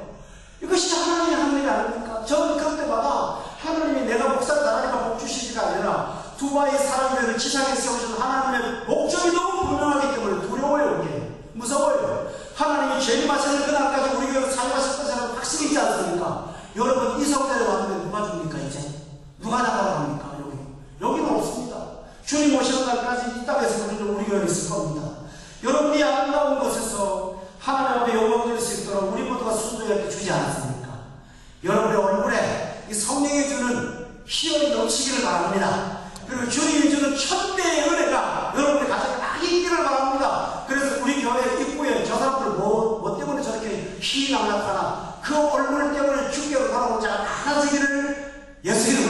Speaker 1: 이것이 하나님이 하는 일이 아닙니까? 저는 그때마다 하나님이 내가 목사를 나가니까 복 주시기가 아니라 두바이 사람들을 지상에 세우시는 하나님의 목적이 너무 분명하기 때문에 두려워요. 이게 무서워요. 하나님이 재림하시는 그날까지 우리 교회를 사용하실 것이라는 확신이 있지 않습니까? 여러분 이성대에 왔는데 누가 줍니까 이제? 누가 나가라 합니까? 여기는 없습니다. 주님 오시는 날까지 이 땅에서 우리 교회는 있을 겁니다. 여러분이 아름다운 곳에서 하나님 앞에 영광 드릴 수 있도록 우리 모두가 순종하게 주지 않았습니까? 여러분의 얼굴에 이 성령이 주는 희열이 넘치기를 바랍니다. 그리고 주님이 주는 천대의 은혜가 여러분의 가정에 많이 있기를 바랍니다. 그래서 우리 교회 입구에 저 사람들 뭐 때문에 저렇게 희낙낙하나 그 얼굴 때문에 주께로 돌아오는 자가 많아지기를 예수의